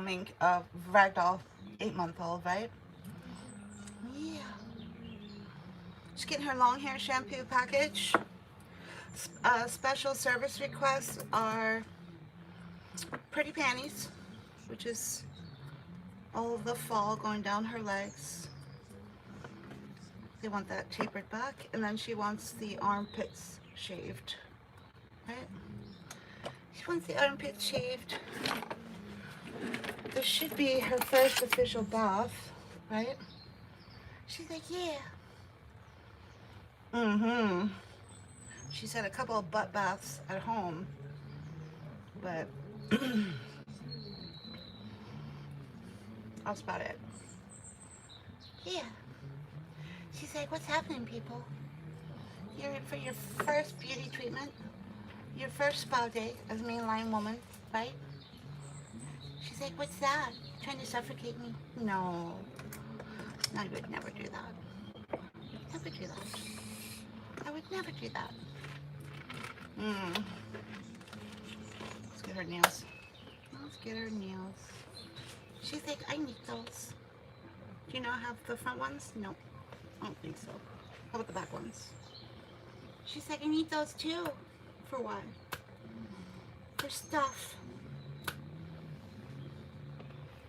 grooming Ragdoll 8-month-old, right? Yeah. She's getting her long hair shampoo package. Special service requests are pretty panties, which is all of the fall going down her legs. They want that tapered back, and then she wants the armpits shaved, right? She wants the armpits shaved. This should be her first official bath, right? She's like, yeah. Mm-hmm. She's had a couple of butt baths at home, but that's about it. Yeah. She's like, what's happening, people? You're in for your first beauty treatment, your first spa day as a mainline woman, right? She's like, what's that? Trying to suffocate me? No. I would never do that. Never do that. I would never do that. Let's get her nails. Let's get her nails. She's like, I need those. Do you not have the front ones? No, I don't think so. How about the back ones? She's like, I need those too. For what? For stuff.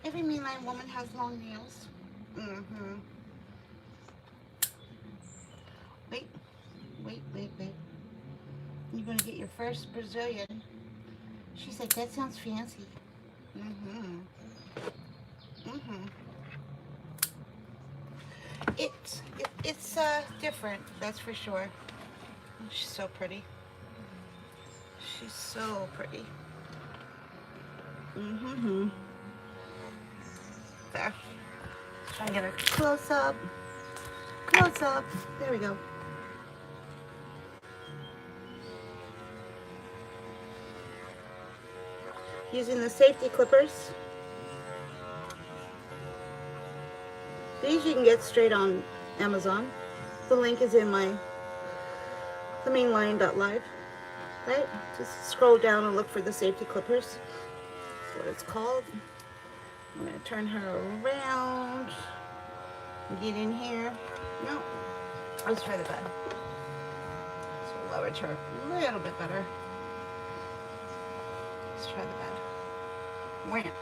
Every mainline woman has long nails. Wait. You're gonna get your first Brazilian. She's like, that sounds fancy. It's different, that's for sure. She's so pretty. She's so pretty. There. Try and get a close up. Close up. There we go. Using the safety clippers. These you can get straight on Amazon. The link is in the mainline.live. Right? Just scroll down and look for the safety clippers. That's what it's called. I'm going to turn her around. Get in here. No. Let's try the bed. So leverage her a little bit better. Let's try the bed. Wham.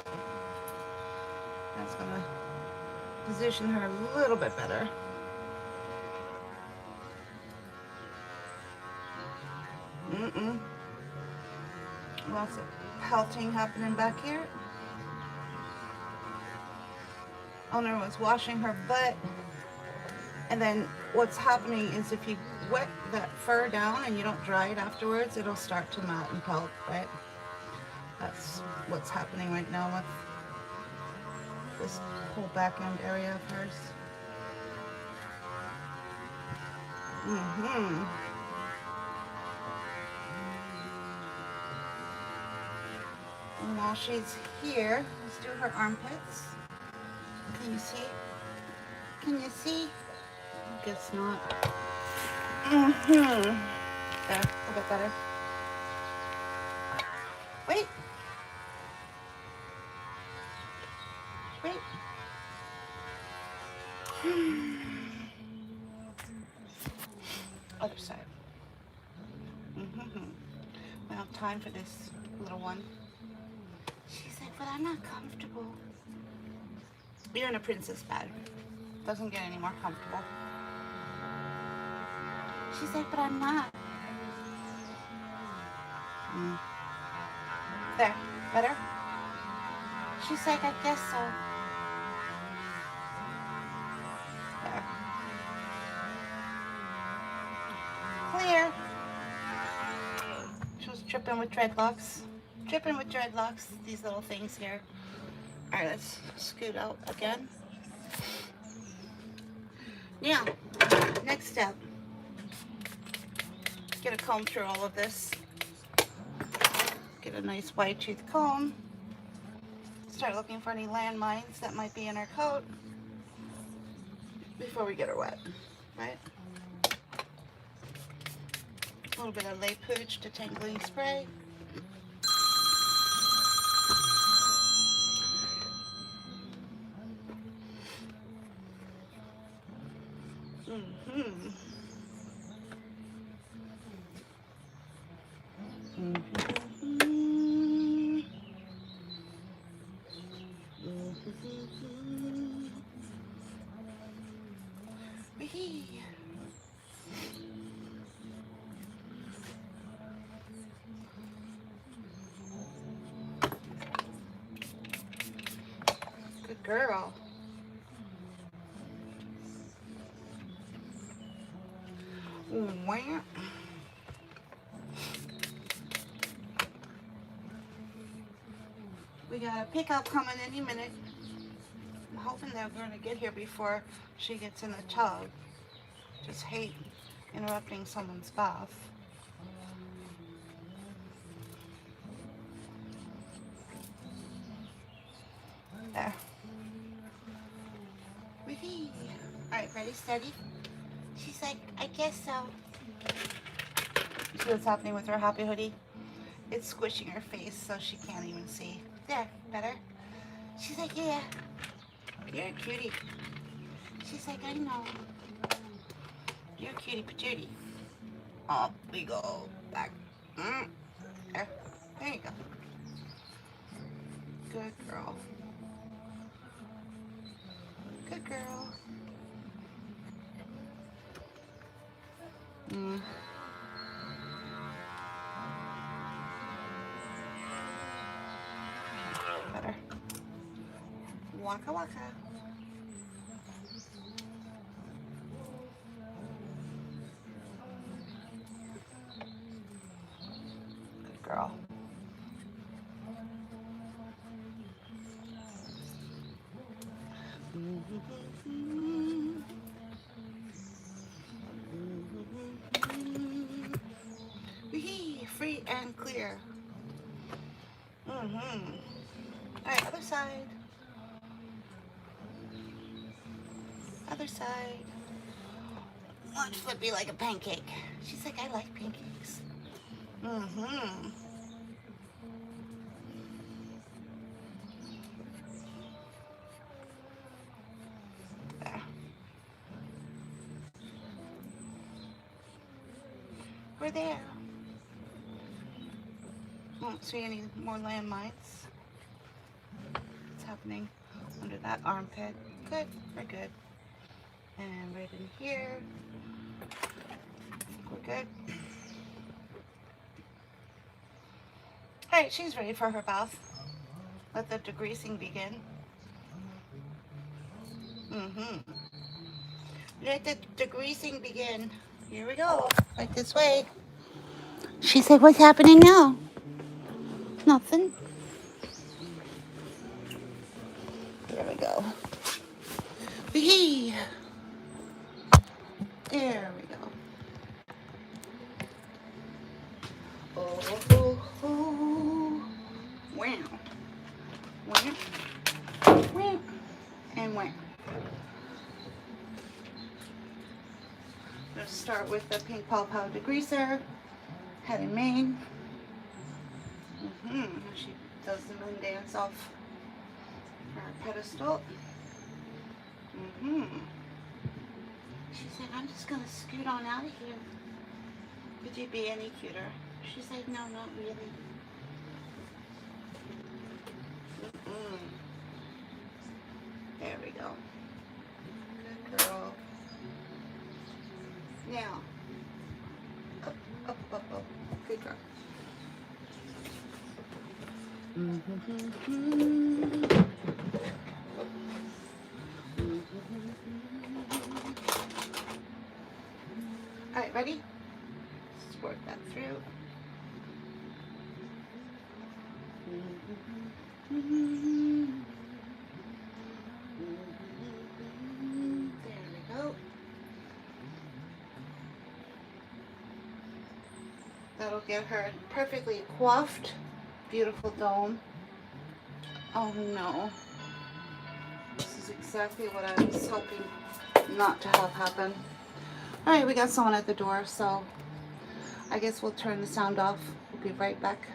That's going to position her a little bit better. Lots of pelting happening back here. Owner was washing her butt, and then what's happening is if you wet that fur down and you don't dry it afterwards, it'll start to melt and pelt, right? That's what's happening right now with this whole back end area of hers. And while she's here, let's do her armpits. Can you see? Can you see? Guess not. There, a bit better. Wait. Other side. We don't have time for this little one. She's like, but I'm not comfortable. You're in a princess bed. Doesn't get any more comfortable. She's like, but I'm not. There, better? She's like, I guess so. There. Clear. She was tripping with dreadlocks. These little things here. Alright, let's scoot out again. Now, next step. Get a comb through all of this. Get a nice wide tooth comb. Start looking for any landmines that might be in her coat before we get her wet, right? A little bit of lay pooch detangling spray. Mm-hmm. Mm-hmm. Mm-hmm. Wee. Good girl. Wow. We got a pickup coming any minute. I'm hoping they're going to get here before she gets in the tub. Just hate interrupting someone's bath. There. Wee. Alright, ready, steady? She's like, I guess so. See what's happening with her happy hoodie? It's squishing her face so she can't even see. There, better? She's like, yeah. You're a cutie. She's like, I know. You're a cutie patootie. Up we go. Back. There. There you go. Good girl. Good girl. Mm. Better. Waka waka. Good girl. Wee, free and clear. Alright, other side. Other side. Watch Flippy like a pancake. She's like, I like pancakes. There. We're there. Won't see any more landmines. What's happening under that armpit? Good, we're good. And right in here. We're good. Alright, she's ready for her bath. Let the degreasing begin. Let the degreasing begin. Here we go. Right this way. She's like, what's happening now? Nothing. There we go. Wee. There we go. Oh, oh, oh. Wow. Wow. Wow. And wow. Let's start with the pink paw paw degreaser. Head and mane. She does the moon dance off her pedestal. She's like, I'm just gonna scoot on out of here. Could you be any cuter? She's like, no, not really. There we go. Good girl. Now, up, up, up, up. Good girl. All right, ready? Let's work that through. There we go. That'll get her perfectly coiffed. Beautiful dome. Oh no. This is exactly what I was hoping not to have happen. Alright, we got someone at the door, so I guess we'll turn the sound off. We'll be right back.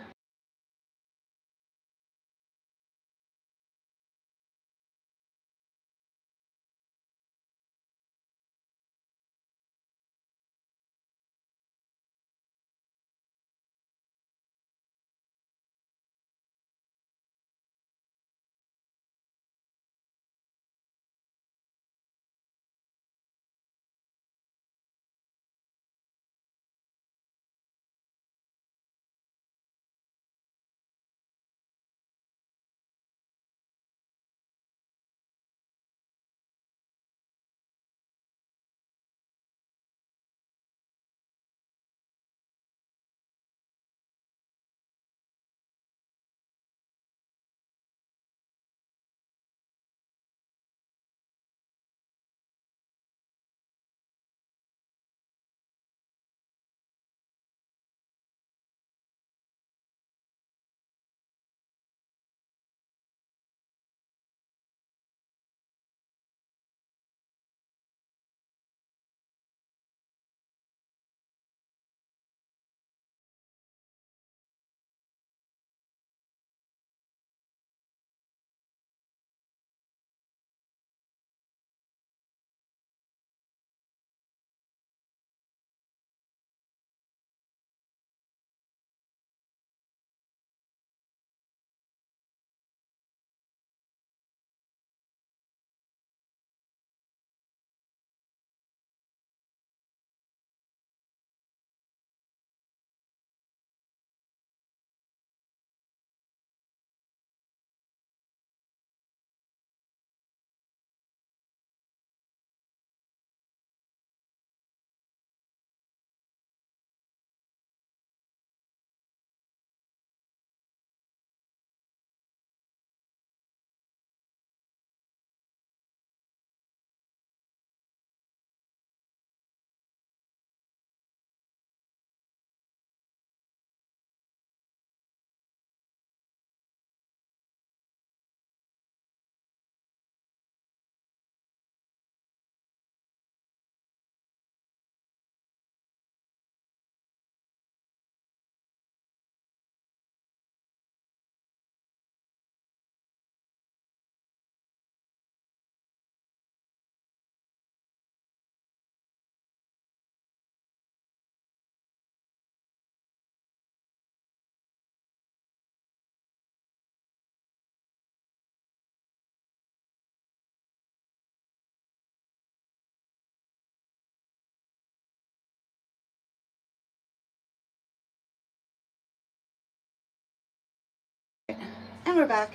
And we're back.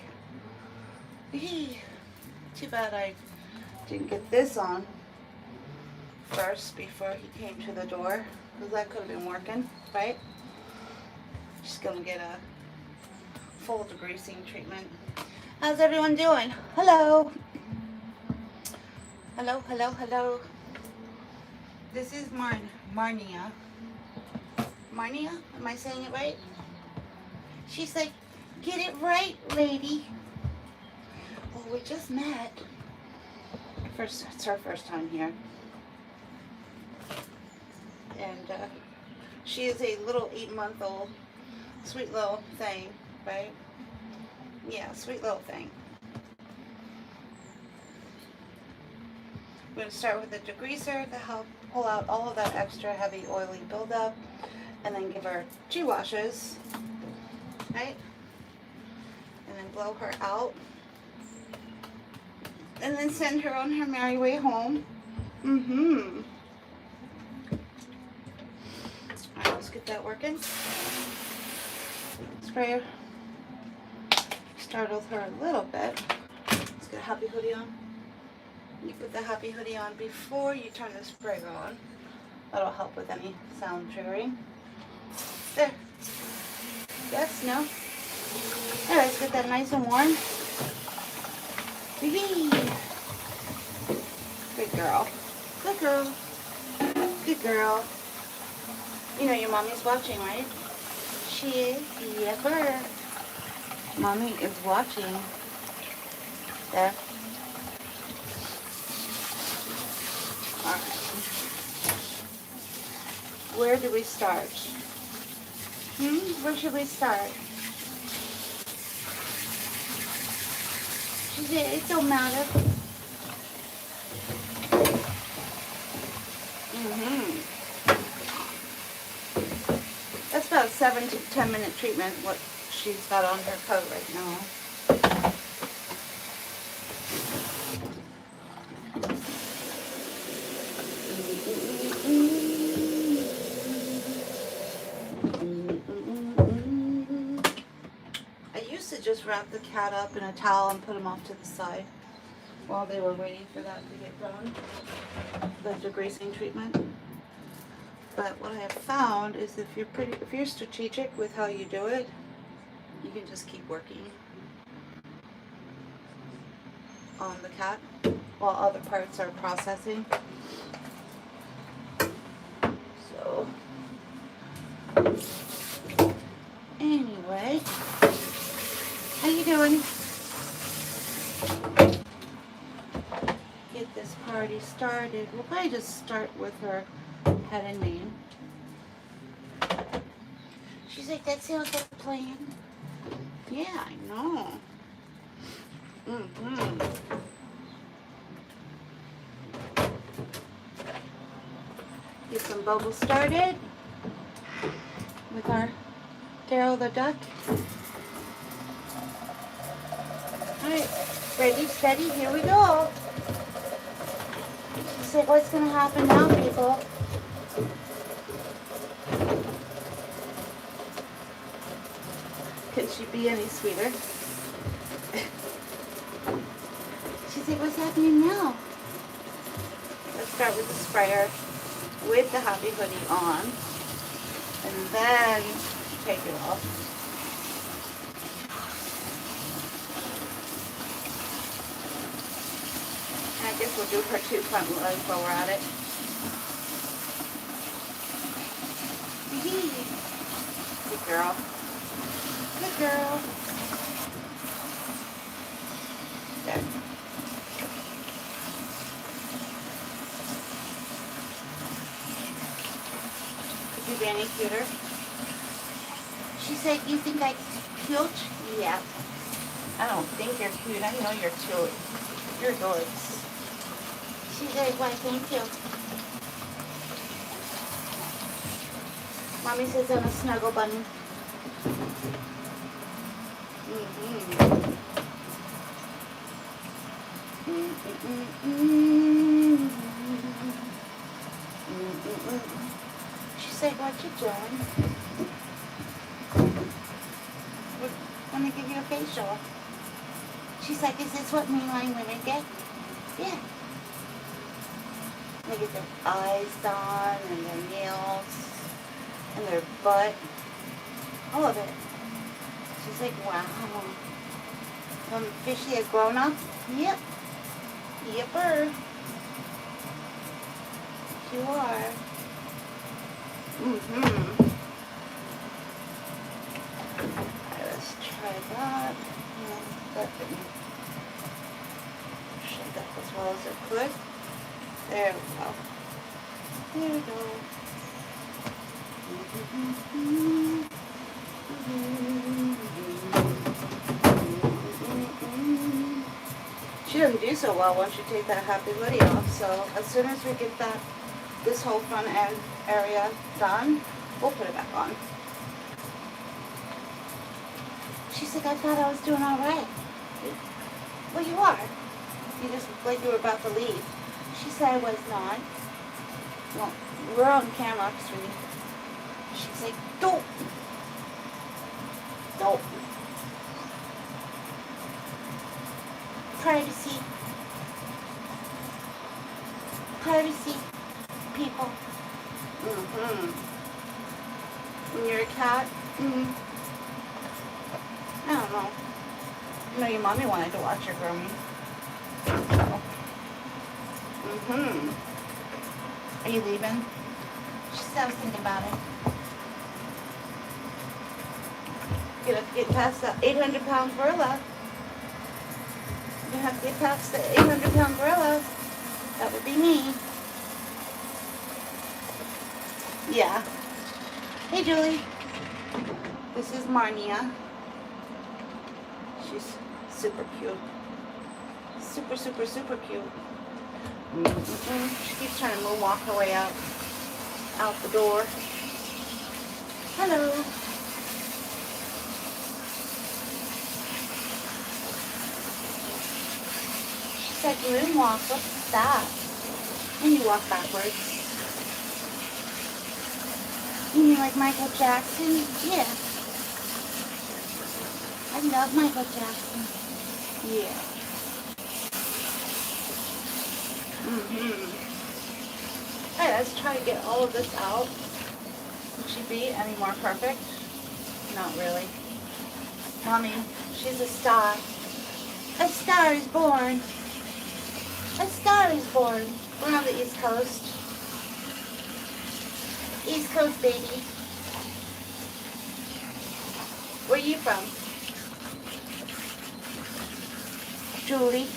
Too bad I didn't get this on first before he came to the door, because that could have been working, right? Just gonna get a full degreasing treatment. How's everyone doing? Hello. Hello, hello, hello. This is Marnia. Marnia? Am I saying it right? She's like, get it right, lady. Well, we just met. It's her first time here. And she is a little 8-month-old, sweet little thing, right? Yeah, sweet little thing. We're going to start with a degreaser to help pull out all of that extra heavy oily buildup, and then give her 2 washes, right? And then blow her out, and then send her on her merry way home. Alright, let's get that working. Sprayer. Startled her a little bit. Let's get a happy hoodie on. You put the happy hoodie on before you turn the sprayer on. That'll help with any sound triggering. There. Yes, no? There, let's get that nice and warm. Good girl. Good girl. Good girl. You know your mommy's watching, right? She is. Yepper. Mommy is watching. There. Alright. Where do we start? Where should we start? She said, it don't matter. That's about a 7 to 10 minute treatment, what she's got on her coat right now. I used to just wrap the cat up in a towel and put him off to the side while they were waiting for that to get done, the degreasing treatment. But what I have found is if you're strategic with how you do it, you can just keep working on the cat while other parts are processing. So anyway, how you doing? Get this party started. We'll probably just start with her head and mane. She's like, that sounds like a plan. Yeah, I know. Get some bubbles started with our Daryl the duck. Alright, ready, steady, here we go. She said, what's going to happen now, people? Could she be any sweeter? She's like, what's happening now? Let's start with the sprayer with the happy hoodie on, and then take it off. And I guess we'll do her 2 front legs while we're at it. Good girl. Good girl. There. Could you be any cuter? She said, you think I'm cute? Yeah. I don't think you're cute. I know you're cute. You're good. She said, why, thank you. Mommy says I'm a snuggle bunny. She said, what you doing? Let me give you a facial. She's like, is this what mainline women get? Yeah. They get their eyes done and their nails and their butt. All of it. She's like, wow. I'm officially a grown-up? Yep. Yepper. You are. Mm-hmm. Alright, let's try that. That didn't shake up as well as it could. There we go. There we go. She doesn't do so well once you take that happy hoodie off, so as soon as we get this whole front end area done, we'll put it back on. She's like, I thought I was doing all right. Well, you are. You just looked like you were about to leave. She said I was not. Well, we're on camera, sweetie. She's like, don't. Don't. Privacy. Privacy, people. Mm-hmm. When you're a cat, I don't know. You know, your mommy wanted to watch your grooming. So. Are you leaving? She said I was thinking about it. You have to get past that 800-pound gorilla. You have to get past the 800-pound gorilla. That would be me. Yeah. Hey, Julie. This is Marnia. She's super cute. Super, super, super cute. She keeps trying to moonwalk her way out the door. Hello. She said, moonwalk, what's that? And you walk backwards. You mean like Michael Jackson? Yeah. I love Michael Jackson. Yeah. Alright, let's try to get all of this out. Would she be any more perfect? Not really. Mommy, she's a star. A star is born. A star is born. We're on the East Coast. East Coast, baby. Where are you from? Julie.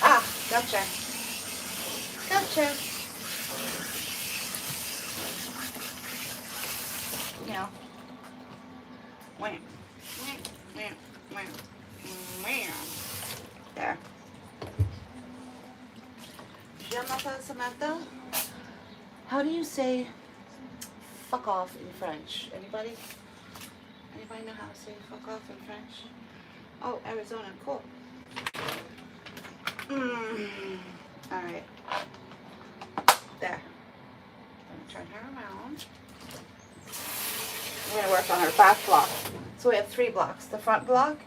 Ah, gotcha. Gotcha. You know. Wham. Wham. Wham. Wham. There. Samantha? How do you say fuck off in French? Anybody? Anybody know how to say fuck off in French? Oh, Arizona, cool. Alright. There. I'm going to turn her around. We're going to work on her back block. So we have 3 blocks. The front block,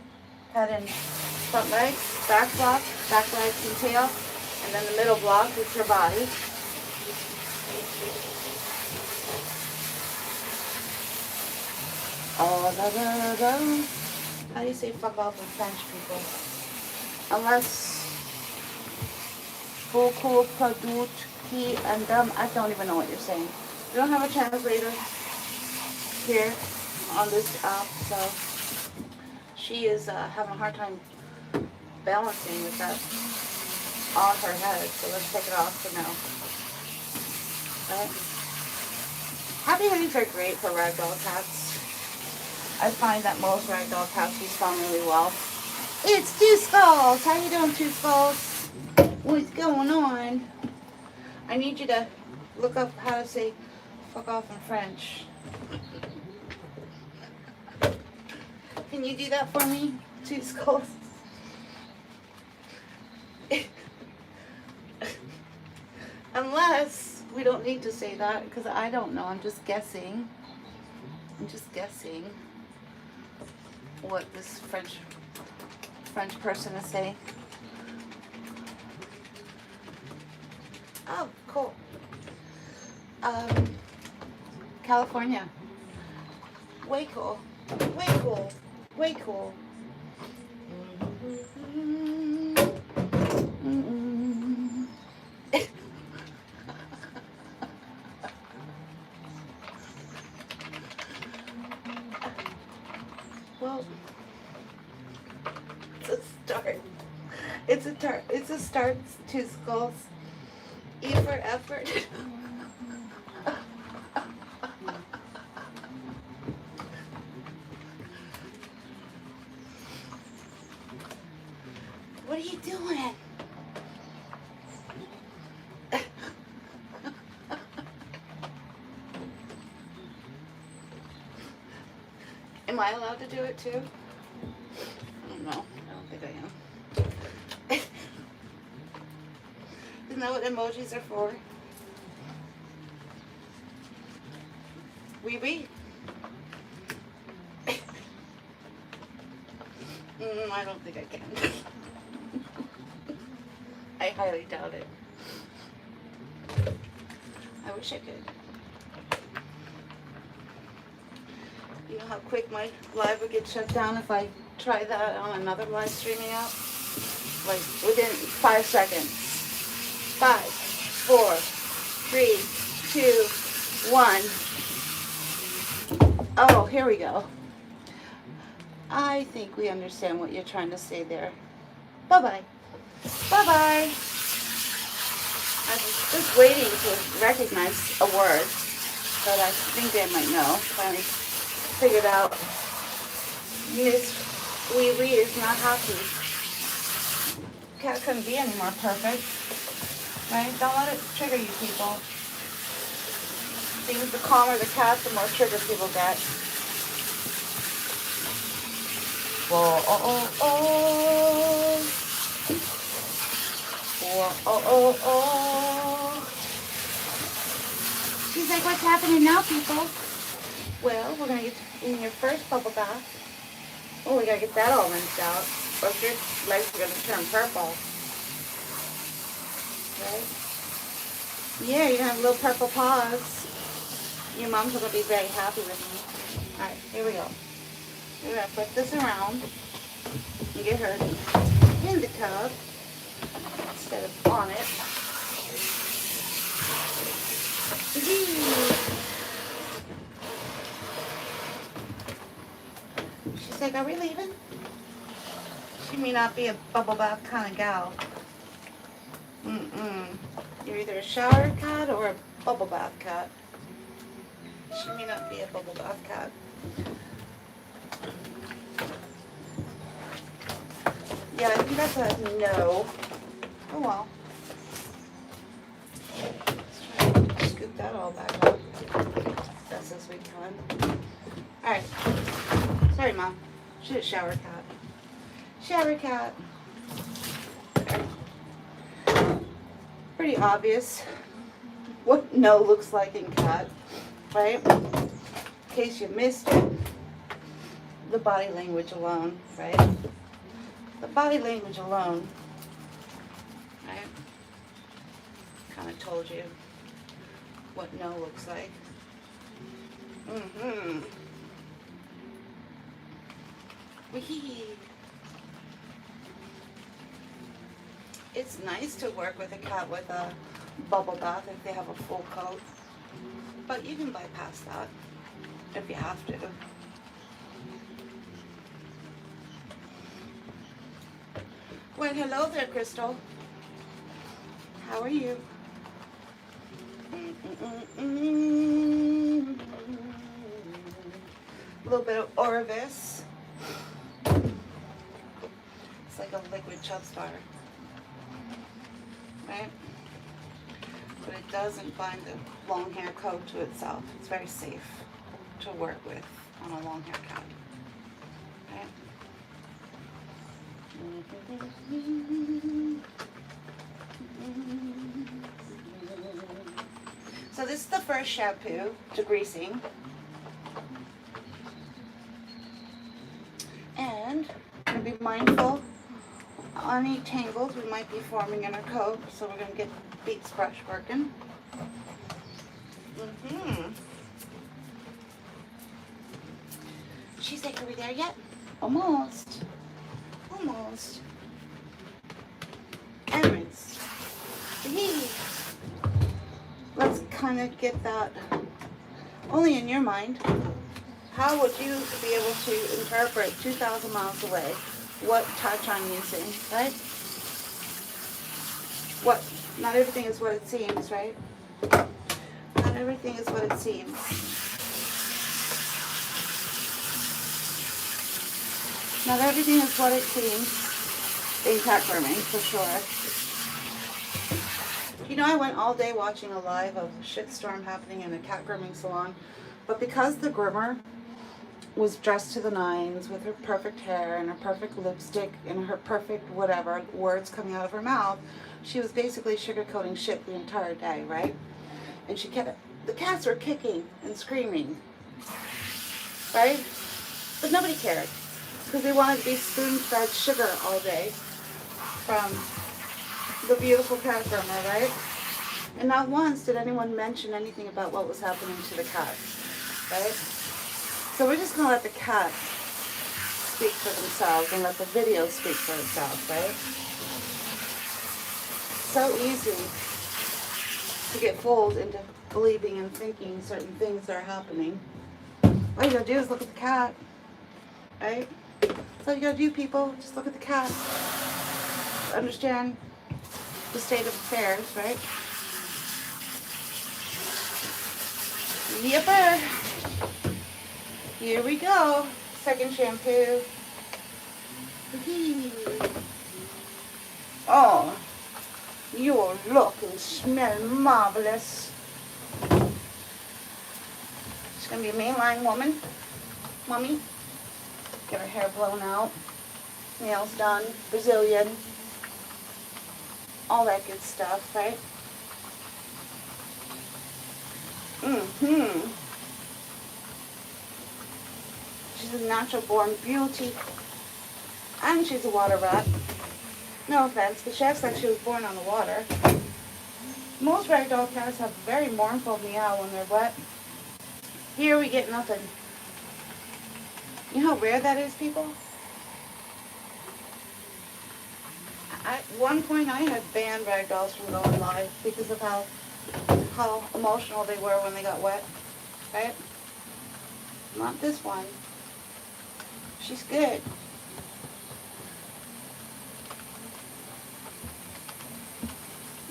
head and front legs, back block, back legs and tail, and then the middle block is her body. Oh, da, da, da. How do you say fuck off in French, people? Unless beaucoup, produit, qui, and I don't even know what you're saying. We don't have a translator here on this app, so she is having a hard time balancing with that on her head. So let's take it off for now. Right? Happy hoodies are great for ragdoll cats. I find that most ragdoll cats respond really well. It's Two Skulls. How you doing, Two Skulls? What's going on? I need you to look up how to say fuck off in French. Can you do that for me? 2 skulls. Unless we don't need to say that, because I don't know. I'm just guessing. I'm just guessing what this French person is saying. Oh, cool. California. Way cool. Way cool. Way cool. Well, it's a start. It's a start. 2 skulls. E for effort. What are you doing? Am I allowed to do it too? I don't know. I don't think I am. Isn't that what emojis are for? Oui. I don't think I can. I highly doubt it. I wish I could. You know how quick my live would get shut down if I try that on another live streaming app? Like within 5 seconds. 5, 4, 3, 2, 1. Oh, here we go. I think we understand what you're trying to say there. Bye-bye. Bye-bye. I was just waiting to recognize a word that I think they might know. Finally figured out Miss Wee Wee is not happy. Cat couldn't be any more perfect. Right? Don't let it trigger you people. Seems the calmer the cat, the more trigger people get. Whoa, oh. She's like, what's happening now, people? Well, we're going to get in your first bubble bath. Oh, we got to get that all rinsed out. Or if your legs are going to turn purple. Right? Yeah, you're going to have little purple paws. Your mom's going to be very happy with me. Alright, here we go. We're going to flip this around and get her in the tub instead of on it. She's like, are we leaving? She may not be a bubble bath kind of gal. You're either a shower cat or a bubble bath cat. She may not be a bubble bath cat. Yeah, I think that's a no. Oh well. Let's try to scoop that all back up. Best as we can. Alright. Sorry, Mom. She's a shower cat. Shower cat. Pretty obvious what no looks like in cat, right? In case you missed it. The body language alone, right? The body language alone, right? Kind of told you what no looks like. Wee. It's nice to work with a cat with a bubble bath if they have a full coat, but you can bypass that if you have to. Well, hello there, Crystal. How are you? A little bit of Orvis. It's like a liquid chub starter. Right? But it doesn't bind the long hair coat to itself. It's very safe to work with on a long hair cat. Right? So this is the first shampoo to greasing. And we're going to be mindful on any tangles we might be forming in our coat. So we're going to get Beats brush working. She's like, are we there yet? Almost. Almost. And rinse. Let's kind of get that only in your mind. How would you be able to interpret 2,000 miles away what touch I'm using, right? What? Not everything is what it seems, right? Not everything is what it seems. Not everything is what it seems in cat grooming, for sure. You know, I went all day watching a live of a shitstorm happening in a cat grooming salon, but because the groomer was dressed to the nines with her perfect hair and her perfect lipstick and her perfect whatever words coming out of her mouth, she was basically sugarcoating shit the entire day, right? And she kept, the cats were kicking and screaming, right? But nobody cared because they wanted to be spoon-fed sugar all day from the beautiful cat groomer, right? And not once did anyone mention anything about what was happening to the cats, right? So we're just going to let the cats speak for themselves and let the video speak for itself, right? So easy to get fooled into believing and thinking certain things are happening. All you got to do is look at the cat, right? That's all you got to do, people. Just look at the cat. Understand the state of affairs, right? Yipper. Here we go. Second shampoo. Oh, you look and smell marvelous. She's going to be a mainline woman. Mommy. Get her hair blown out. Nails done. Brazilian. All that good stuff, right? She's a natural born beauty. And she's a water rat. No offense, but she acts like she was born on the water. Most ragdoll cats have a very mournful meow when they're wet. Here we get nothing. You know how rare that is, people? At one point I had banned ragdolls from going live because of how emotional they were when they got wet, right? Not this one. She's good.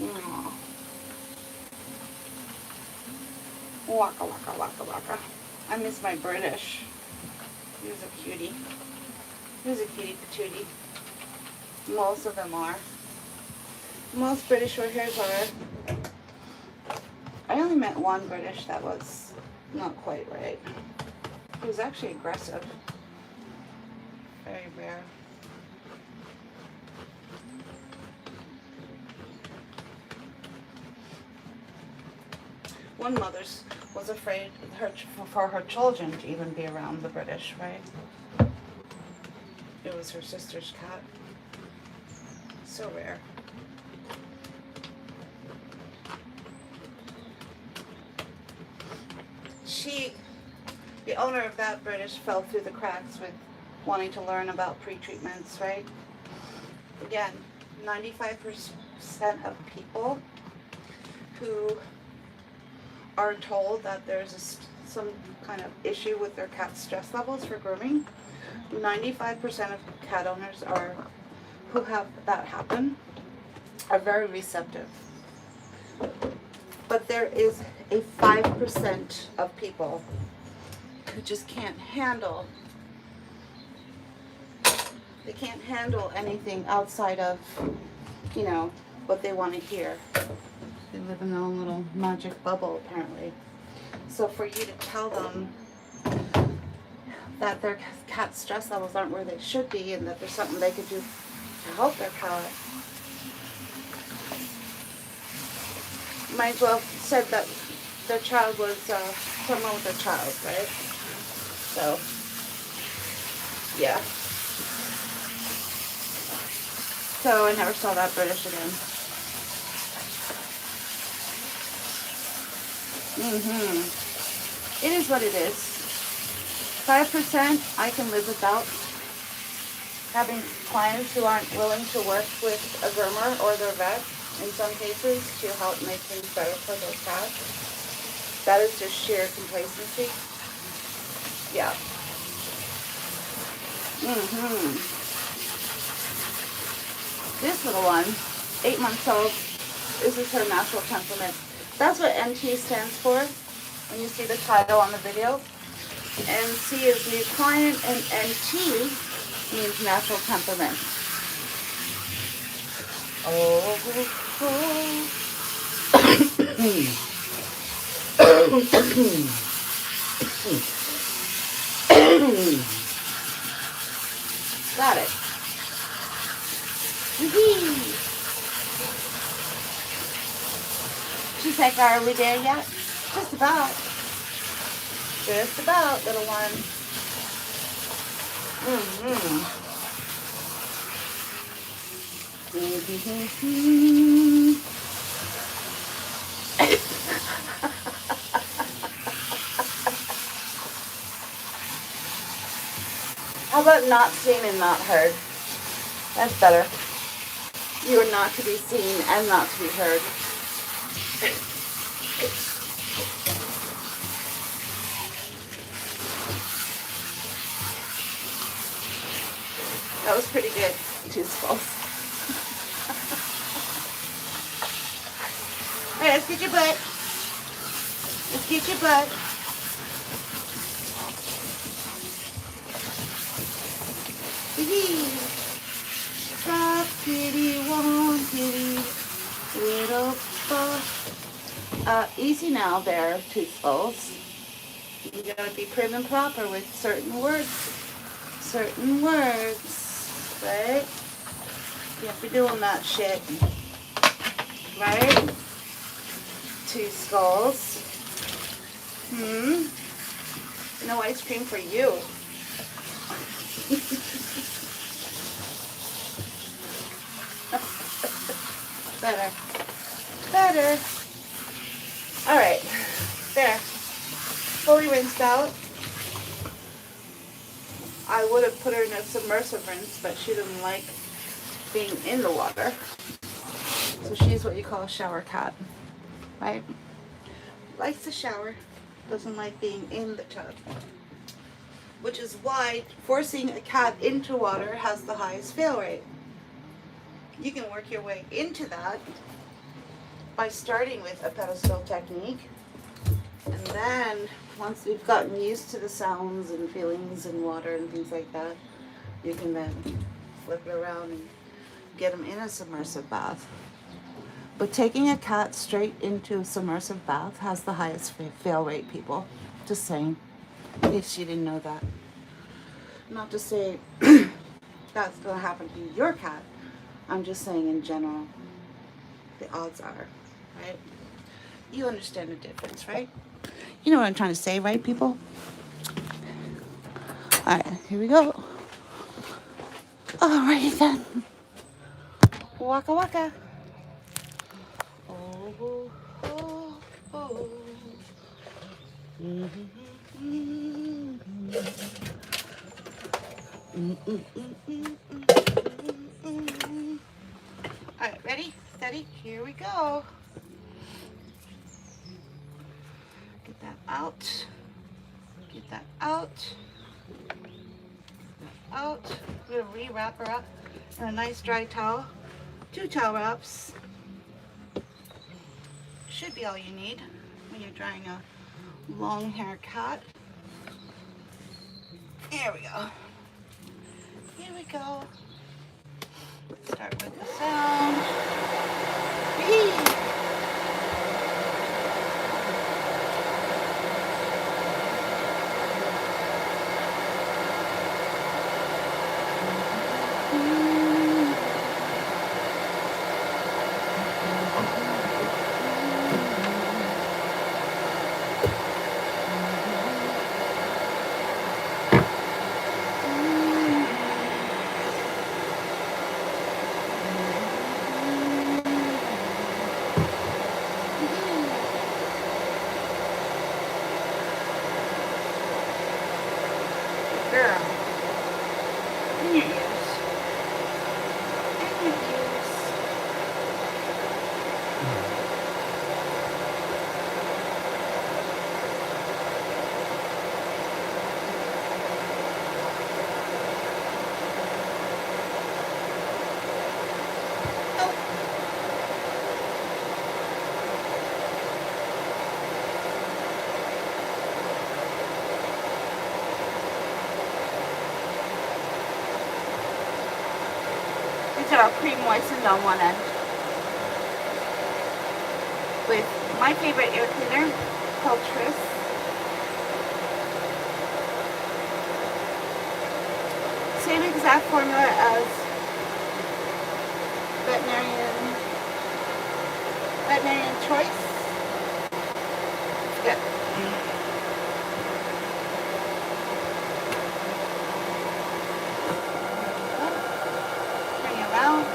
Aww. Waka waka waka waka. I miss my British. He was a cutie. He was a cutie patootie. Most of them are. Most British short hairs are. I only met one British that was not quite right. He was actually aggressive. Very rare. One mother was afraid for her children to even be around the British, right? It was her sister's cat. So rare. The owner of that British fell through the cracks with wanting to learn about pre-treatments, right? Again, 95% of people who are told that there's some kind of issue with their cat's stress levels for grooming, 95% of cat owners who have that happen are very receptive. But there is a 5% of people who just can't handle, they can't handle anything outside of, you know, what they want to hear. They live in their own little magic bubble, apparently. So for you to tell them that their cat's stress levels aren't where they should be, and that there's something they could do to help their cat. Might as well have said that their child was someone with a child, right? So, yeah. So I never saw that British again. It is what it is. 5% I can live without. Having clients who aren't willing to work with a groomer or their vet in some cases to help make things better for their cats. That is just sheer complacency. Yeah. This little one, 8 months old, this is her natural temperament. That's what NT stands for when you see the title on the video. NC is new client and NT means natural temperament. Oh. Got it. She's like, are we there yet? Just about. Just about, little one. How about not seen and not heard? That's better. You are not to be seen and not to be heard. That was pretty good. Too false. All right, let's get your butt. Let's get your butt. Stop, kitty, one kitty, little butt. Easy now there, Toothfuls. You gotta be prim and proper with certain words. Certain words, right? You have to be doing that shit, right? Two skulls. No ice cream for you. Better. Better. All right. There. Fully rinsed out. I would have put her in a submersive rinse, but she didn't like being in the water. So she's what you call a shower cat, right? Likes the shower, doesn't like being in the tub. Which is why forcing a cat into water has the highest fail rate. You can work your way into that by starting with a pedestal technique. And then, once we've gotten used to the sounds and feelings in water and things like that, you can then flip it around and get them in a submersive bath. But taking a cat straight into a submersive bath has the highest fail rate, people. Just saying, in case you didn't know that. Not to say that's going to happen to your cat. I'm just saying in general, the odds are, right? You understand the difference, right? You know what I'm trying to say, right, people? All right, here we go. All right, then. Waka waka. Oh, oh, oh. All right, ready, steady, here we go. Get that out. Get that out. Out. We're gonna re-wrap her up in a nice dry towel. 2 towel wraps. Should be all you need when you're drying a long hair cat. Here we go. Here we go. Start with the sound. Whee! cream moistened on one end with my favorite air cleaner called Tris. Same exact formula as veterinarian choice. Yep. Bring it around.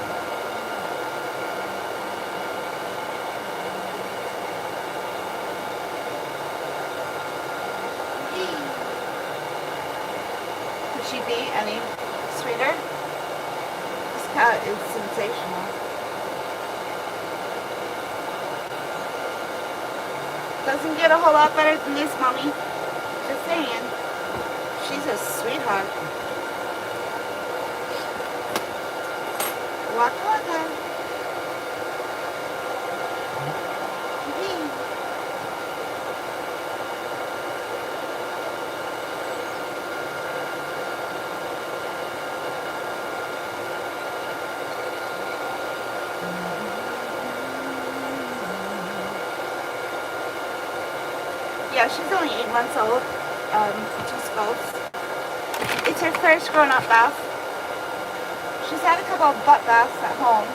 Could she be any sweeter? This cat is sensational. Doesn't get a whole lot better than this, Mommy. Just saying. She's a sweetheart. Waka waka. Yeah, she's only 8 months old. Two skulls. It's her first grown-up bath. She's had a couple of butt baths at home,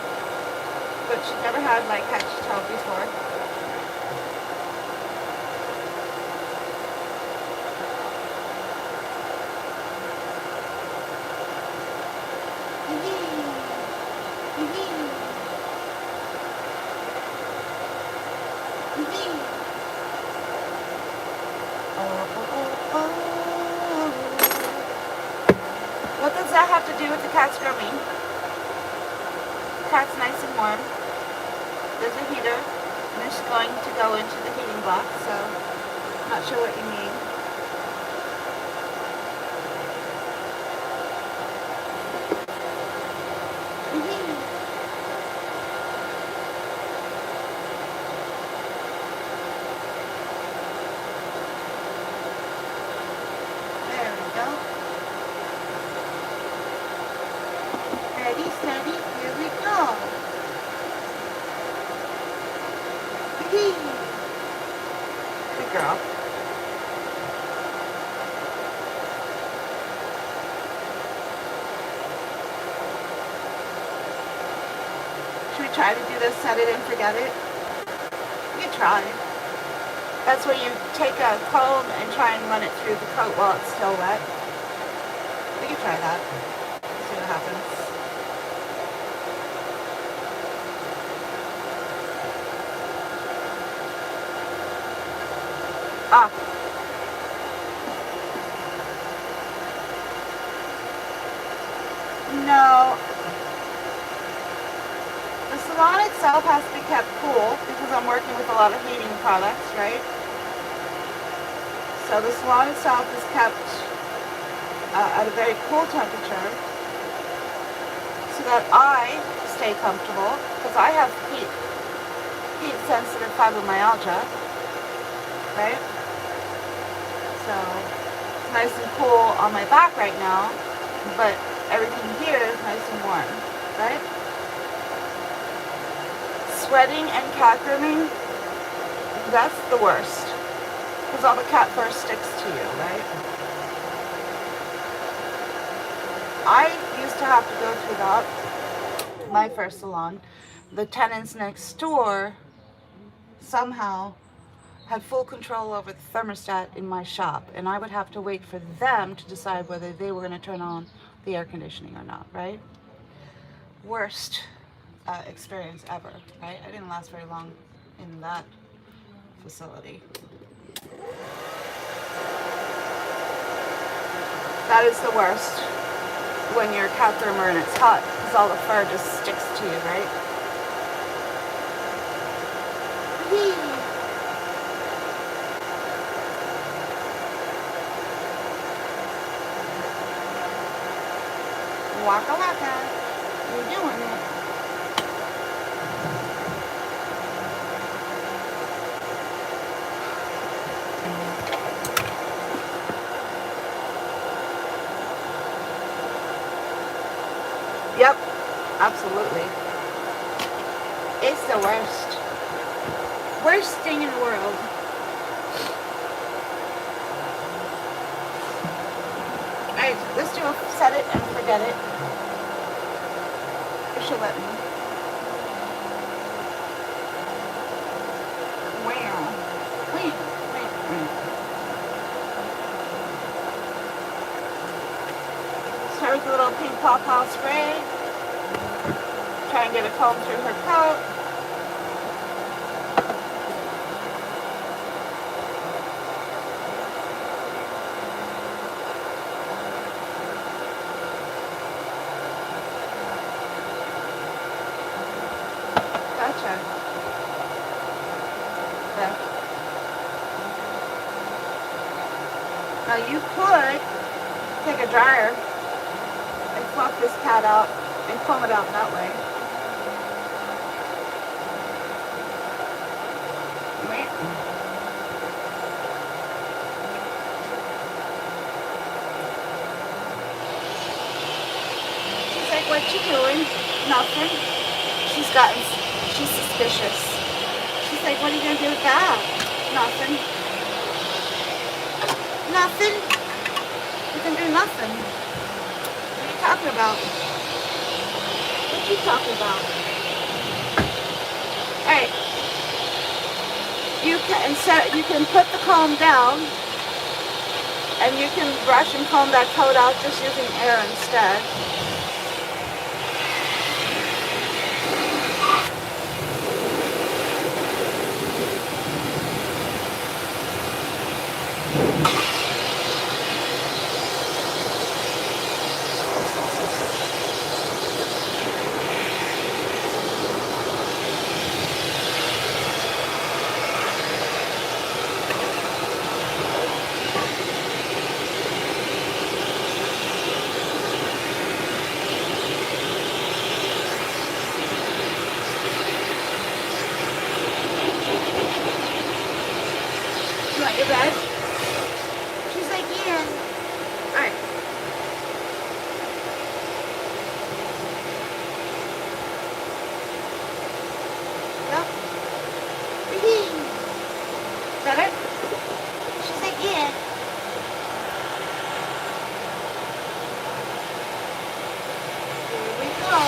but she never had like head to toe before. What does that have to do with the cat's grooming? The cat's nice and warm. There's a heater, and it's going to go into the heating box, so I'm not sure what you mean. There we go. Ready, steady, here we go. Good girl. Should we try to do this, set it and forget it? We could try. That's where you take a comb and try and run it through the coat while it's still wet. We could try that. See what happens. Ah. No. The salon itself has to be kept cool because I'm working with a lot of heating products, right? So the salon itself is kept at a very cool temperature so that I stay comfortable because I have heat sensitive fibromyalgia, right? So it's nice and cool on my back right now, but everything here is nice and warm, right? Sweating and cat grooming, that's the worst because all the cat fur sticks to you, right? I used to have to go through that, my first salon. The tenants next door somehow had full control over the thermostat in my shop, and I would have to wait for them to decide whether they were going to turn on the air conditioning or not, right? Worst experience ever, right? I didn't last very long in that facility. That is the worst when you're a cat groomer and it's hot because all the fur just sticks to you, right? Waka waka, you're doing it. Yep, Absolutely. It's the worst. Worst thing in the world. Alright, let's do a set it and forget it. If she'll let me. Wow. Wait. Start with a little pink pawpaw spray. Try and get a comb through her coat. Gotcha. Okay. Now you could take a dryer and fluff this cat out and comb it out that way. She's like, what you doing? Nothing. She's suspicious. She's like, what are you gonna do with that? Nothing. Nothing? You can do nothing. What are you talking about? What are you talking about? Alright. You can put the comb down and you can brush and comb that coat out just using air instead. You want your bed? She's like, yeah. Alright. Well. Better? She's like, yeah. Here we go.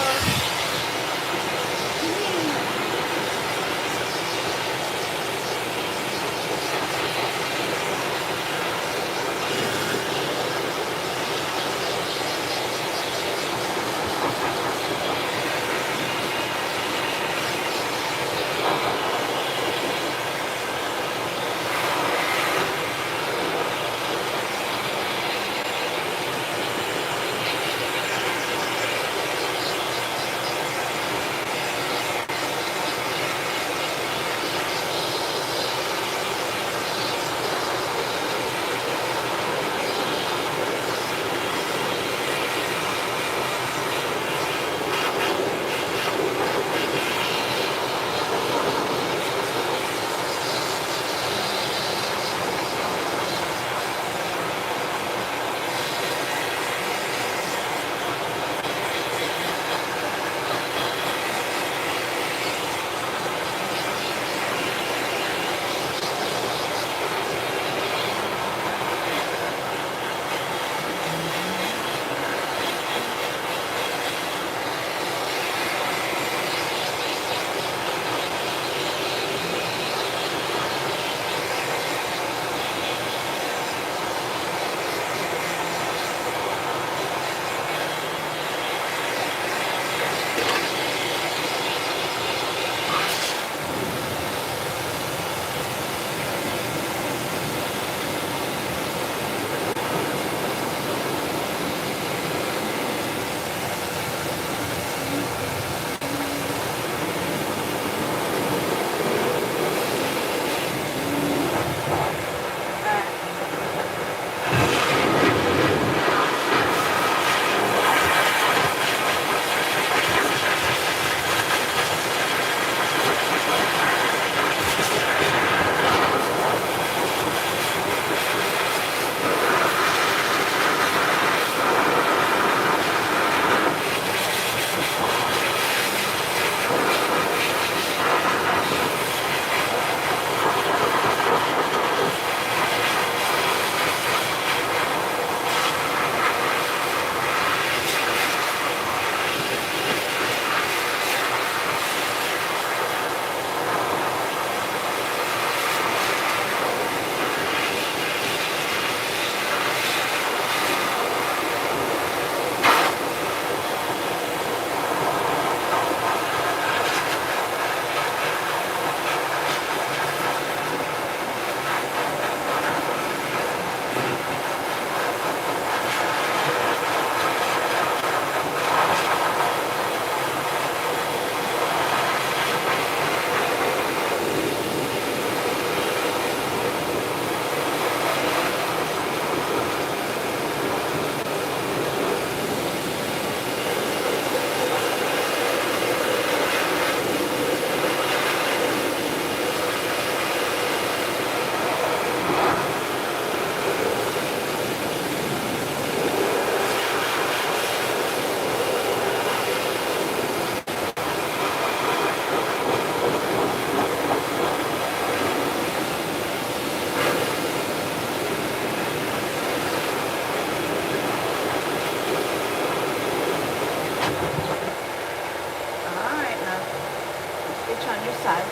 you on your side.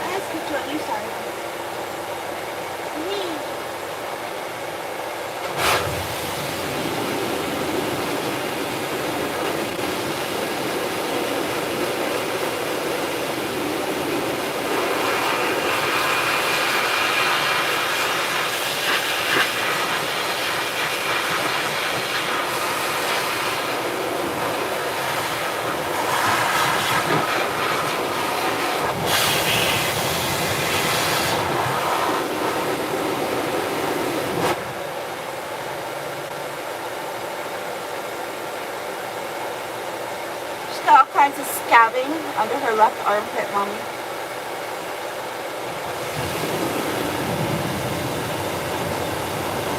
Let's get you on your side. Whee. She's got all kinds of scabbing under her left armpit, Mommy.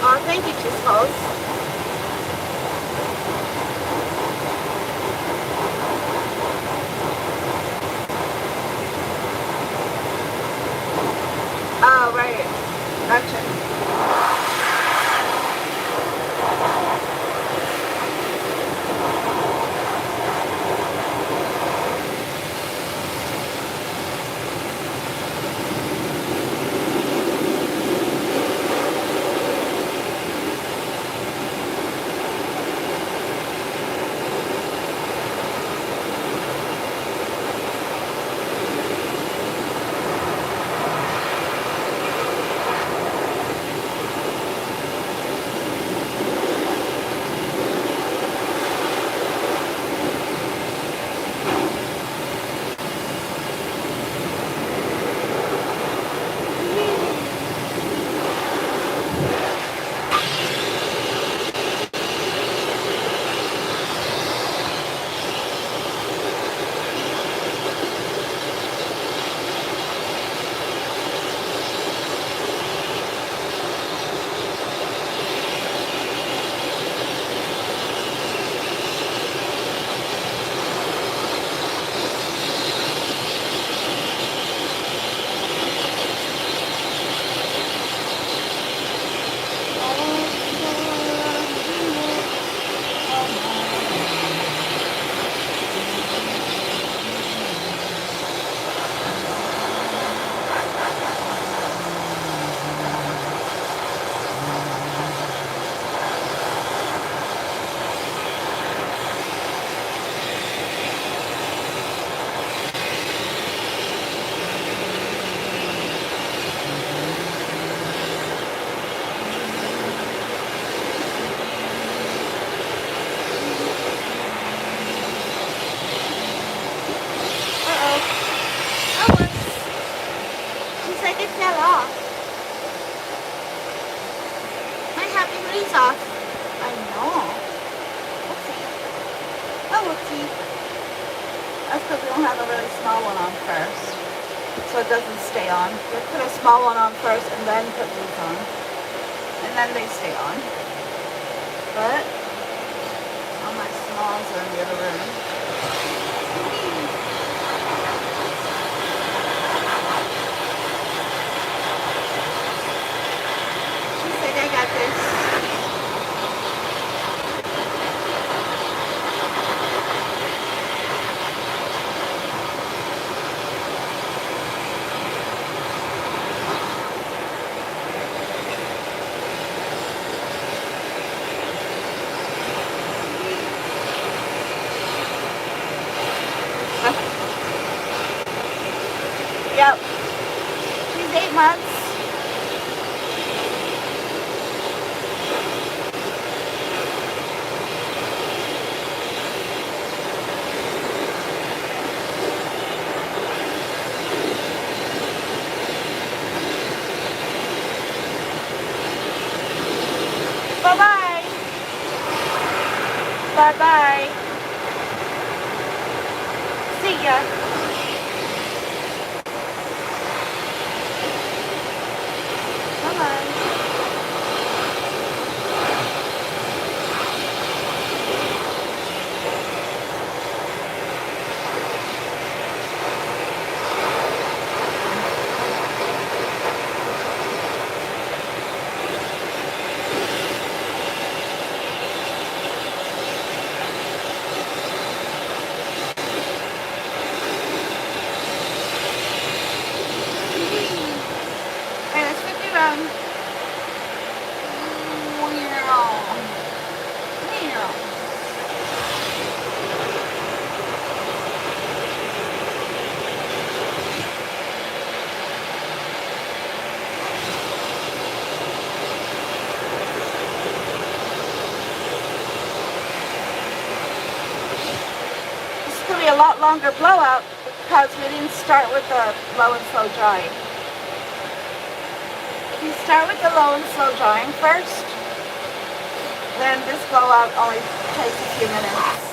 Oh, thank you, Tiscos. Oh, right. Gotcha. That's because we don't have a really small one on first, so it doesn't stay on. We put a small one on first and then put these on, and then they stay on. But all my smalls are in the other room. She's like, I got this. Yep. She's 8 months. Bye-bye. Bye-bye. See ya. This is going to be a lot longer blowout because we didn't start with the low and slow drying. If you start with the low and slow drying first, then this blowout only takes a few minutes.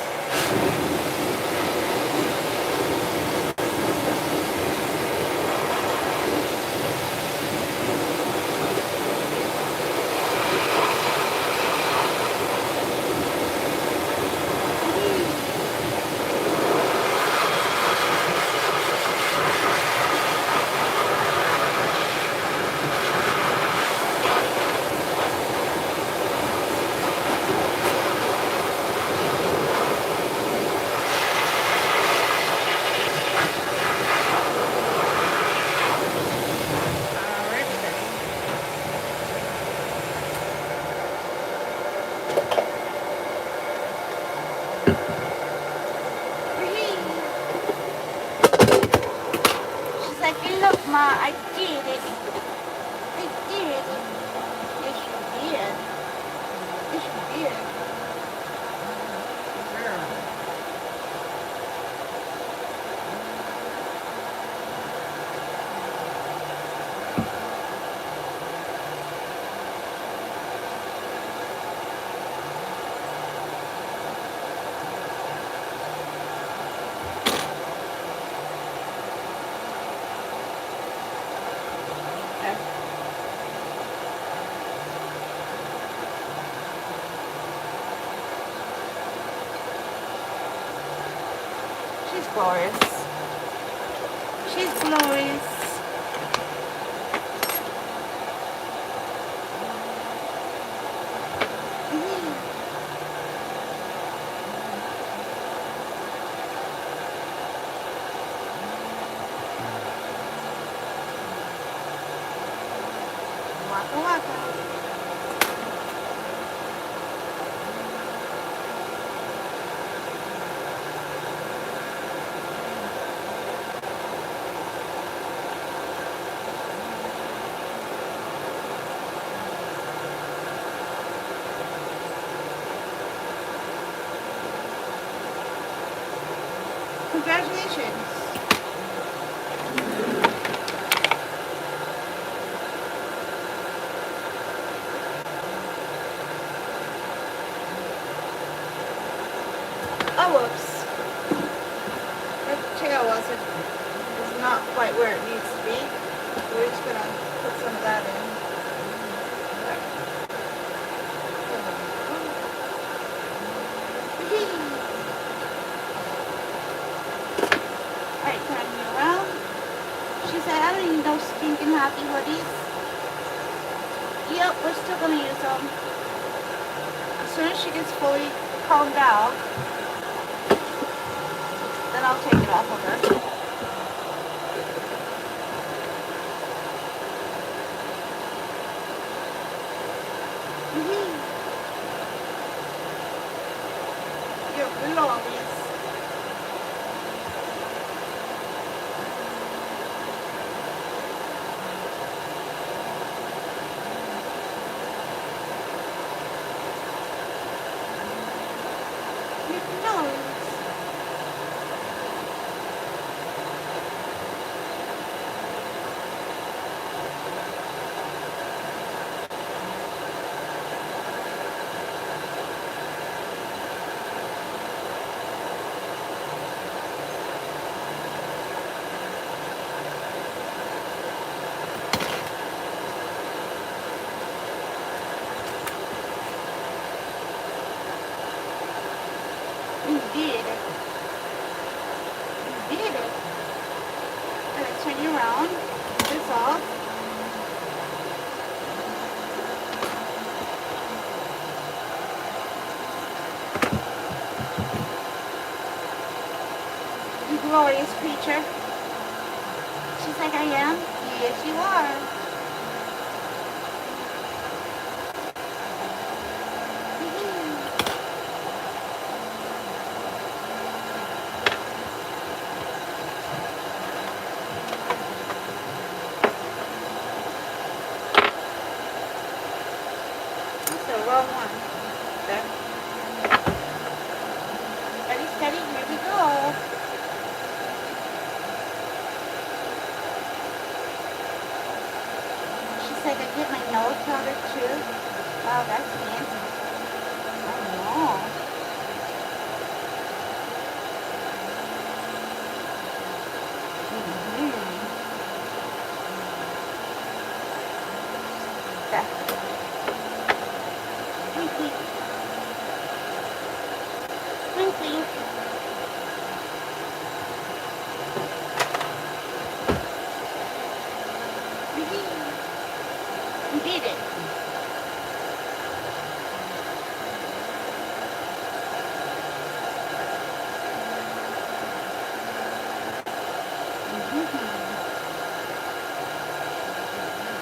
I did it. I did it. Yes, you did. Yes, you did. Girl. She's glorious. She's glorious. Waka waka. Congratulations. Oh, whoops. That tail was not quite where it needs to be. We're just going to put some of that in. Alright, turning you around. She said, I don't need no stinking happy hoodies. Yep, we're still going to use them. As soon as she gets fully calmed down, then I'll take it off of her. You're glorious. You did it. You did it. Alright, turn you around. Get this off. You glorious creature. She's like, I am? Yes, you are. like I get my nose powder too. Wow, that's fancy. I know. There. We did it.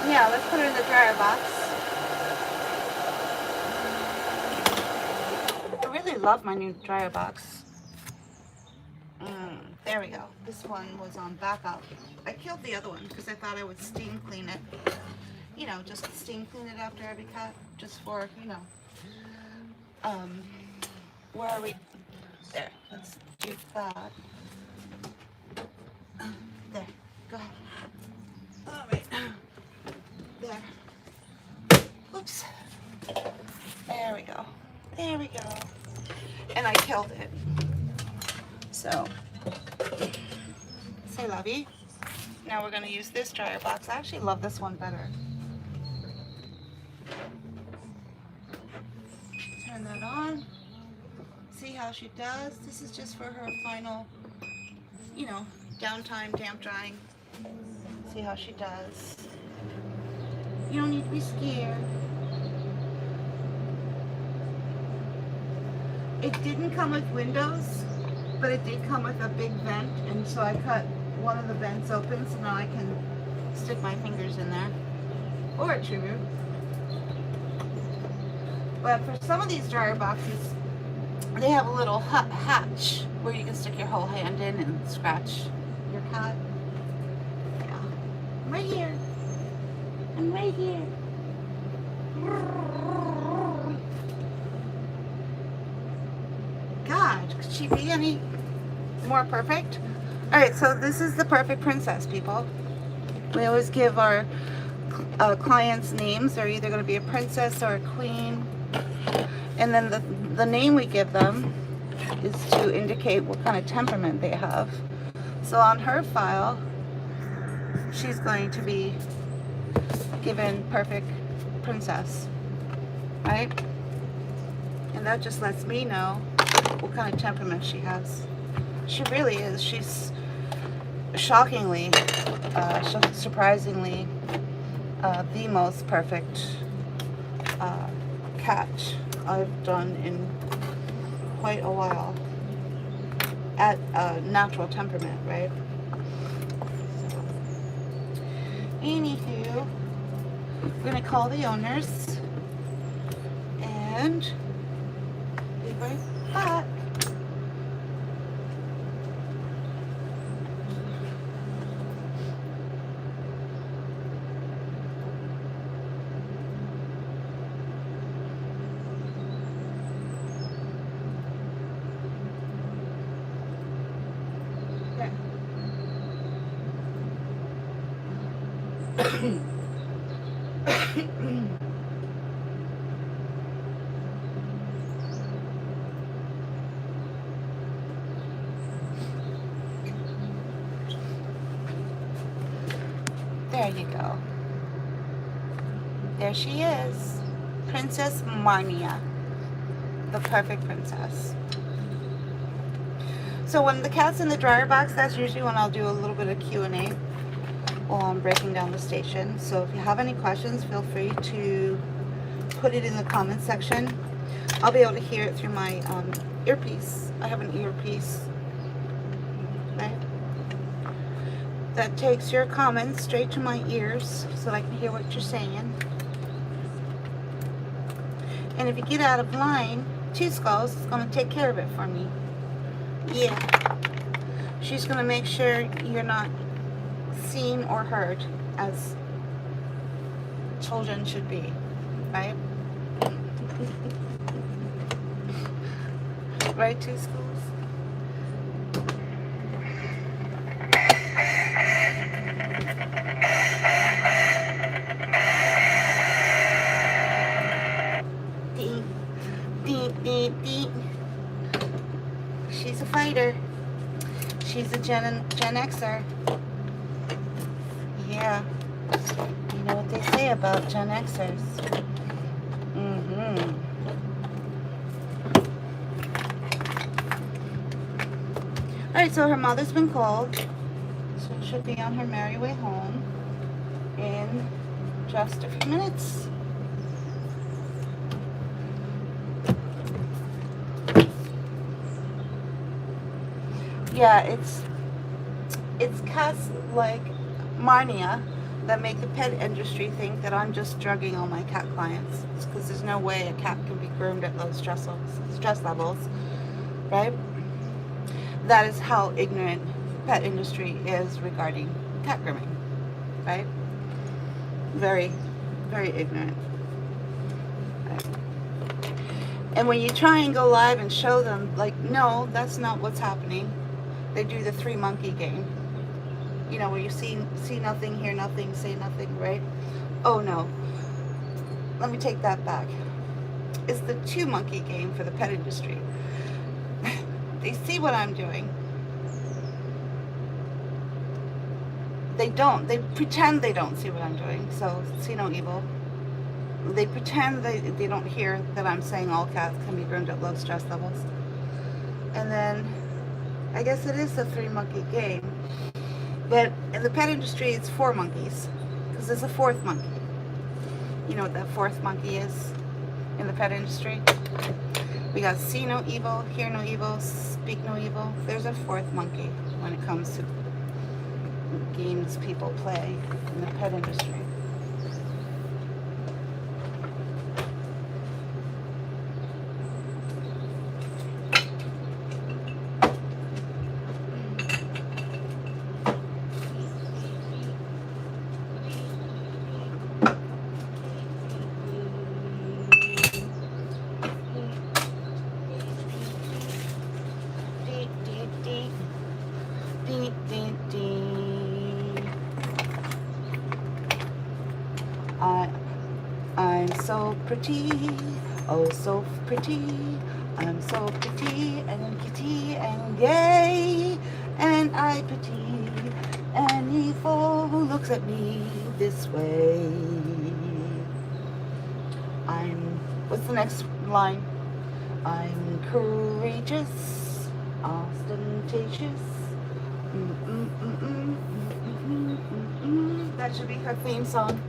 Yeah, let's put her in the dryer box. I really love my new dryer box. There we go. This one was on backup. I killed the other one because I thought I would steam clean it. You know, just steam clean it after every cut, just for, you know. Where are we? There. Let's do that. There. Go ahead. All right. There. Oops. There we go. There we go. And I killed it. So, say lovey. Now we're going to use this dryer box. I actually love this one better. Turn that on. See how she does. This is just for her final, you know, downtime, damp drying. See how she does. You don't need to be scared. It didn't come with windows, but it did come with a big vent, and so I cut one of the vents open, so now I can stick my fingers in there, or a trigger. But for some of these dryer boxes, they have a little hatch where you can stick your whole hand in and scratch your cat. Yeah. I'm right here. I'm right here. God, could she be any more perfect? Alright, so this is the perfect princess, people. We always give our clients names. They're either going to be a princess or a queen. And then the name we give them is to indicate what kind of temperament they have. So on her file, she's going to be given perfect princess, right? And that just lets me know what kind of temperament she has. She really is. She's shockingly, surprisingly, the most perfect cat I've done in quite a while at natural temperament, right? So, anywho, we're gonna call the owners and be right back. There you go. There she is. Princess Marnia. The perfect princess. So when the cat's in the dryer box, that's usually when I'll do a little bit of Q&A while I'm breaking down the station. So if you have any questions, feel free to put it in the comment section. I'll be able to hear it through my earpiece. I have an earpiece, right? That takes your comments straight to my ears so I can hear what you're saying. And if you get out of line, Two Skulls is going to take care of it for me. Yeah. She's going to make sure you're not seen or heard as children should be, right? Right, Two Skulls? He's a Gen Xer. Yeah. You know what they say about Gen Xers. Mm-hmm. Alright, so her mother's been called. So she'll be on her merry way home in just a few minutes. Yeah, it's cats like Marnia that make the pet industry think that I'm just drugging all my cat clients. Because there's no way a cat can be groomed at low stress levels, right? That is how ignorant the pet industry is regarding cat grooming, right? Very, very ignorant. Right? And when you try and go live and show them, like, no, that's not what's happening. They do the 3-monkey game. You know, where you see nothing, hear nothing, say nothing, right? Oh no. Let me take that back. It's the 2-monkey game for the pet industry. They see what I'm doing. They don't. They pretend they don't see what I'm doing. So, see no evil. They pretend they don't hear that I'm saying all cats can be groomed at low stress levels. And then, I guess it is the 3-monkey game. But in the pet industry, it's 4 monkeys. Because there's a 4th monkey. You know what that 4th monkey is in the pet industry? We got see no evil, hear no evil, speak no evil. There's a 4th monkey when it comes to games people play in the pet industry. I'm so pretty, oh so pretty. I'm so pretty and kitty and gay, and I pity any fool who looks at me this way. What's the next line? I'm courageous, ostentatious. That should be her theme song.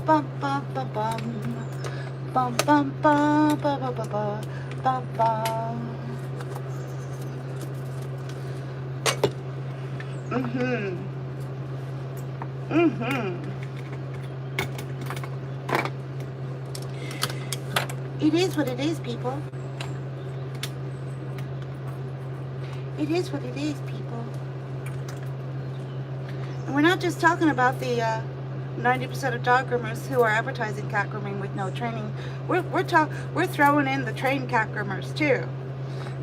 Bum bum bum bum, bum bum bum bum bum bum bum bum. It is what it is, people. It is what it is, people. And we're not just talking about the 90% of dog groomers who are advertising cat grooming with no training. We're throwing in the trained cat groomers too,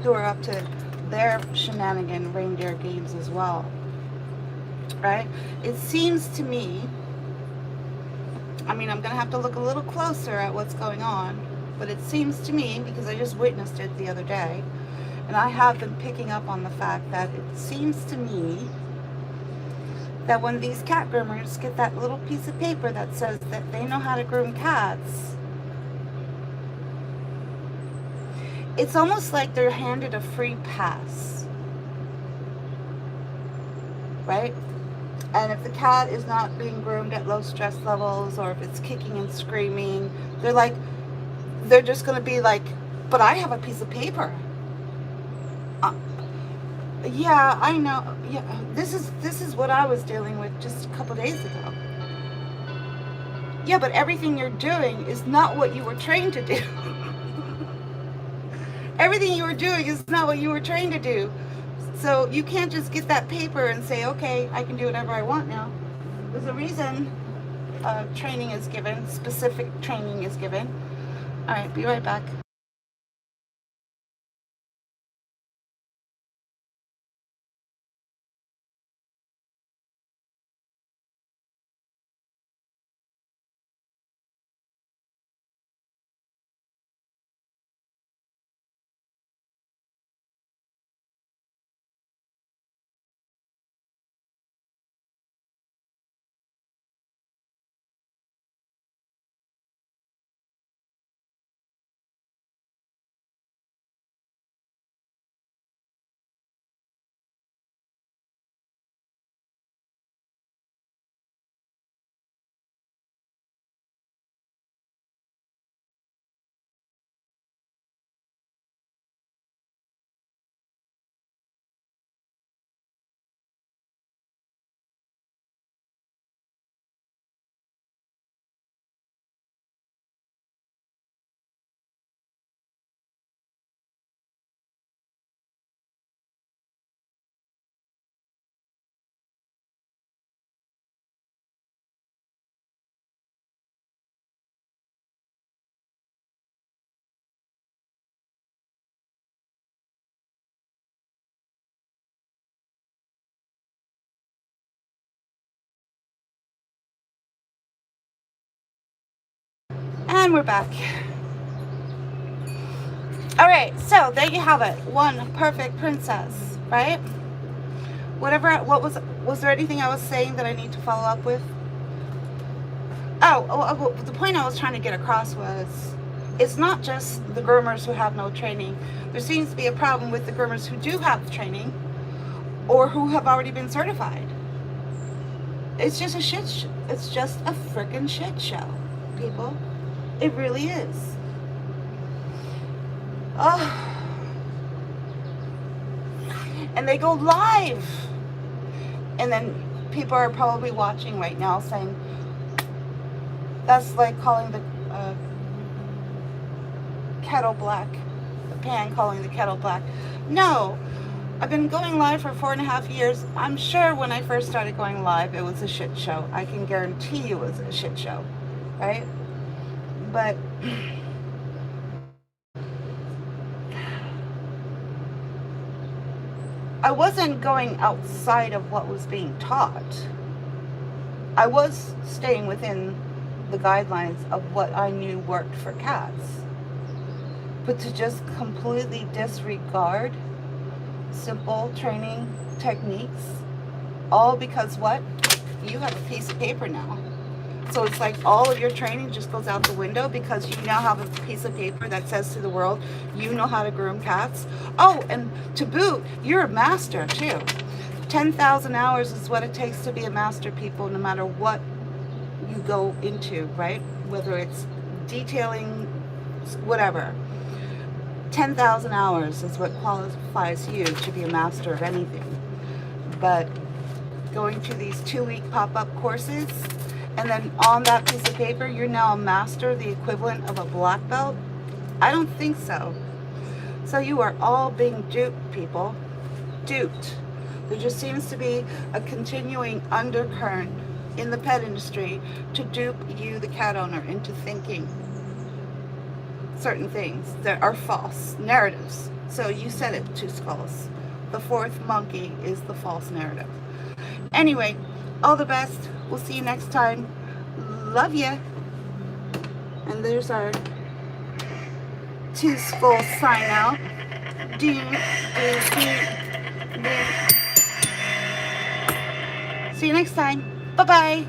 who are up to their shenanigan reindeer games as well. Right? It seems to me, I mean, I'm gonna have to look a little closer at what's going on, but it seems to me, because I just witnessed it the other day, and I have been picking up on the fact that it seems to me that when these cat groomers get that little piece of paper that says that they know how to groom cats, it's almost like they're handed a free pass, right? And if the cat is not being groomed at low stress levels, or if it's kicking and screaming, they're just going to be like, but I have a piece of paper. Yeah, I know. Yeah, this is what I was dealing with just a couple days ago. Yeah, but everything you're doing is not what you were trained to do. Everything you were doing is not what you were trained to do. So you can't just get that paper and say, okay, I can do whatever I want now. There's a reason training is given, specific training is given. All right, be right back. And we're back. Alright, so there you have it. One perfect princess, right? What was there anything I was saying that I need to follow up with? The point I was trying to get across was, it's not just the groomers who have no training. There seems to be a problem with the groomers who do have training or who have already been certified. It's just a shit show. It's just a freaking shit show, people. It really is. Oh. And they go live. And then people are probably watching right now saying, that's like calling the kettle black. The pan calling the kettle black. No. I've been going live for 4.5 years. I'm sure when I first started going live, it was a shit show. I can guarantee you it was a shit show. Right? But I wasn't going outside of what was being taught. I was staying within the guidelines of what I knew worked for cats. But to just completely disregard simple training techniques, all because what? You have a piece of paper now. So it's like all of your training just goes out the window because you now have a piece of paper that says to the world, you know how to groom cats. Oh, and to boot, you're a master too. 10,000 hours is what it takes to be a master, people, no matter what you go into, right? Whether it's detailing, whatever. 10,000 hours is what qualifies you to be a master of anything. But going to these 2-week pop-up courses, and then on that piece of paper, you're now a master, the equivalent of a black belt? I don't think so. So you are all being duped, people. Duped. There just seems to be a continuing undercurrent in the pet industry to dupe you, the cat owner, into thinking certain things that are false narratives. So you said it, Two Skulls. The fourth monkey is the false narrative. Anyway, all the best. We'll see you next time. Love ya. And there's our Two Skulls sign out. See you next time. Bye-bye.